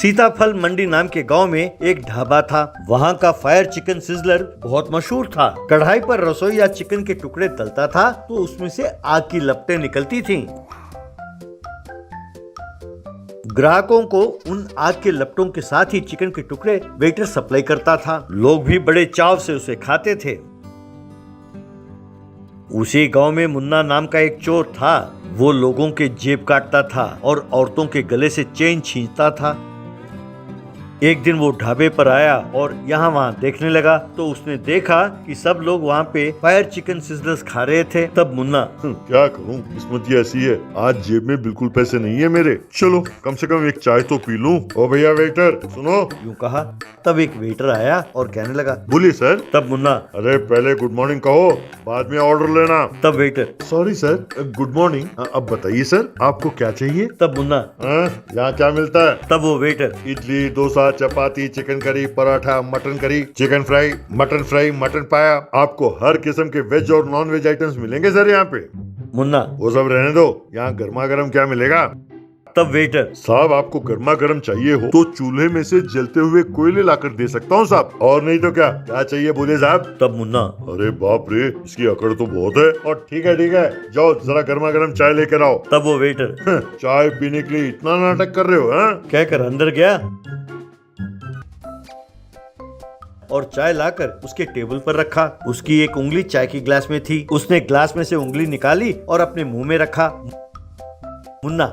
सीताफल मंडी नाम के गांव में एक ढाबा था। वहां का फायर चिकन सिजलर बहुत मशहूर था। कढ़ाई पर रसोईया चिकन के टुकड़े तलता था तो उसमें से आग की लपटें निकलती थीं। ग्राहकों को उन आग के लपटों के साथ ही चिकन के टुकड़े वेटर सप्लाई करता था। लोग भी बड़े चाव से उसे खाते थे। उसी गांव में मुन्ना नाम का एक चोर था। वो लोगों के जेब काटता था और औरतों के गले से चेन छींचता था। एक दिन वो ढाबे पर आया और यहाँ वहाँ देखने लगा तो उसने देखा कि सब लोग वहाँ पे फायर चिकन सिजलर्स खा रहे थे। तब मुन्ना क्या करूं, किस्मत ही ऐसी है। आज जेब में बिल्कुल पैसे नहीं है मेरे। चलो कम से कम एक चाय तो पी लूं। ओ भैया वेटर सुनो, यूं कहा। तब एक वेटर आया और कहने लगा, बोलिए सर। तब मुन्ना, अरे पहले गुड मॉर्निंग कहो, बाद में ऑर्डर लेना। तब waiter, sorry sir, good morning. अब बताइए सर, आपको क्या चाहिए? तब मुन्ना, यहाँ क्या मिलता है? तब वो वेटर, इडली, डोसा, चपाती, chicken curry, paratha, mutton curry, chicken fry, mutton पाया। आपको हर किस्म के वेज और नॉन वेज आइटम्स मिलेंगे सर यहाँ पे। मुन्ना, वो सब रहने दो, यहाँ गर्मा गर्म क्या मिलेगा? तब वेटर, साहब आपको गर्मा गर्म चाहिए हो तो चूल्हे में से जलते हुए कोयले लाकर दे सकता हूँ साहब, और नहीं तो क्या चाहिए बोले साहब? तब मुन्ना, अरे बाप रे, इसकी अकड़ तो बहुत है। और ठीक है जाओ जरा गर्मा गर्म चाय लेकर आओ। तब वो वेटर, चाय पीने के लिए इतना नाटक कर रहे हो? कहकर अंदर गया और चाय लाकर उसके टेबल पर रखा। उसकी एक उंगली चाय की ग्लास में थी। उसने ग्लास में से उंगली निकाली और अपने मुंह में रखा। मुन्ना,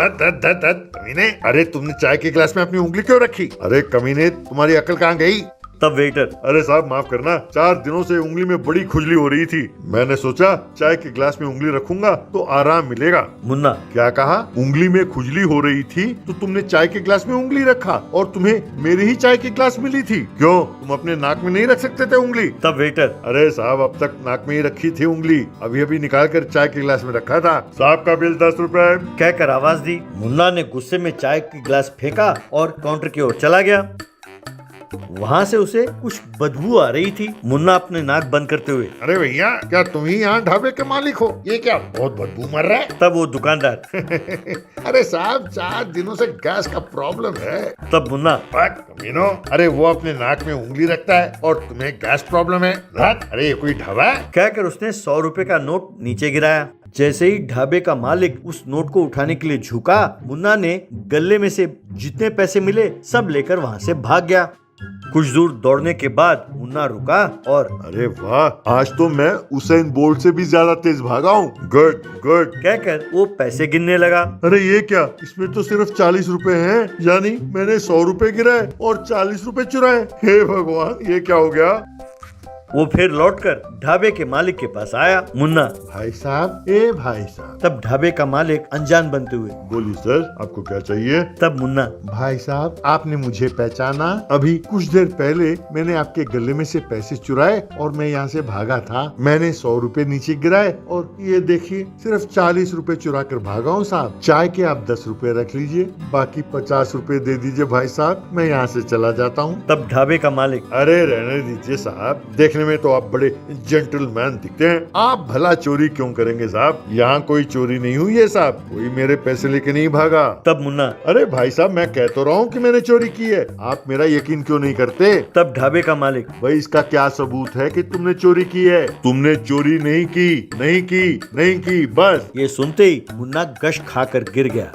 कमीने, अरे तुमने चाय के ग्लास में अपनी उंगली क्यों रखी? अरे कमीने, तुम्हारी अकल कहाँ गई? तब वेटर, अरे साहब माफ करना, 4 दिनों से उंगली में बड़ी खुजली हो रही थी। मैंने सोचा चाय के ग्लास में उंगली रखूंगा तो आराम मिलेगा। मुन्ना, क्या कहा? उंगली में खुजली हो रही थी तो तुमने चाय के ग्लास में उंगली रखा और तुम्हें मेरी ही चाय की ग्लास मिली थी। क्यों, तुम अपने नाक में नहीं रख सकते थे उंगली? तब वेटर, अरे साहब अब तक नाक में ही रखी थी उंगली, अभी अभी निकाल कर चाय के ग्लास में रखा था। साहब का बिल 10 रुपए। कहकर आवाज दी। मुन्ना ने गुस्से में चाय की ग्लास फेंका और काउंटर की ओर चला गया। वहाँ से उसे कुछ बदबू आ रही थी। मुन्ना अपने नाक बंद करते हुए, अरे भैया क्या तुम ही यहाँ ढाबे के मालिक हो? ये क्या बहुत बदबू मर रहा है? तब वो दुकानदार, अरे साहब 4 दिनों से गैस का प्रॉब्लम है। तब मुन्ना, कमीनो, अरे वो अपने नाक में उंगली रखता है और तुम्हें गैस प्रॉब्लम है? अरे ये कोई ढाबा है? कहकर उसने 100 रुपए का नोट नीचे गिराया। जैसे ही ढाबे का मालिक उस नोट को उठाने के लिए झुका, मुन्ना ने गले में से जितने पैसे मिले सब लेकर वहाँ से भाग गया। कुछ दूर दौड़ने के बाद मुन्ना रुका और अरे वाह, आज तो मैं उसेन बोल्ट से भी ज्यादा तेज भागा हूँ। गुड गुड कहकर वो पैसे गिनने लगा। अरे ये क्या, इसमें तो सिर्फ 40 रुपए हैं, यानी मैंने 100 रुपए गिराए और 40 रुपए चुराए। हे भगवान, ये क्या हो गया? वो फिर लौटकर ढाबे के मालिक के पास आया। मुन्ना, भाई साहब, ए भाई साहब। तब ढाबे का मालिक अनजान बनते हुए, बोलिए सर, आपको क्या चाहिए? तब मुन्ना, भाई साहब आपने मुझे पहचाना? अभी कुछ देर पहले मैंने आपके गले में से पैसे चुराए और मैं यहाँ से भागा था। मैंने 100 रुपए नीचे गिराए और ये देखिए सिर्फ 40 रुपए चुरा कर भागा हूँ साहब। चाय के आप 10 रुपए रख लीजिए, बाकी 50 रुपए दे दीजिए भाई साहब, मैं यहाँ से चला जाता हूँ। तब ढाबे का मालिक, अरे रहने दीजिए साहब, देखने में तो आप बड़े जेंटलमैन दिखते हैं, आप भला चोरी क्यों करेंगे साहब? यहाँ कोई चोरी नहीं हुई है साहब, कोई मेरे पैसे लेके नहीं भागा। तब मुन्ना, अरे भाई साहब मैं कह तो रहा हूँ कि मैंने चोरी की है, आप मेरा यकीन क्यों नहीं करते? तब ढाबे का मालिक, भाई इसका क्या सबूत है कि तुमने चोरी की है? तुमने चोरी नहीं की, नहीं की, नहीं की, बस। ये सुनते ही मुन्ना गश खाकर गिर गया।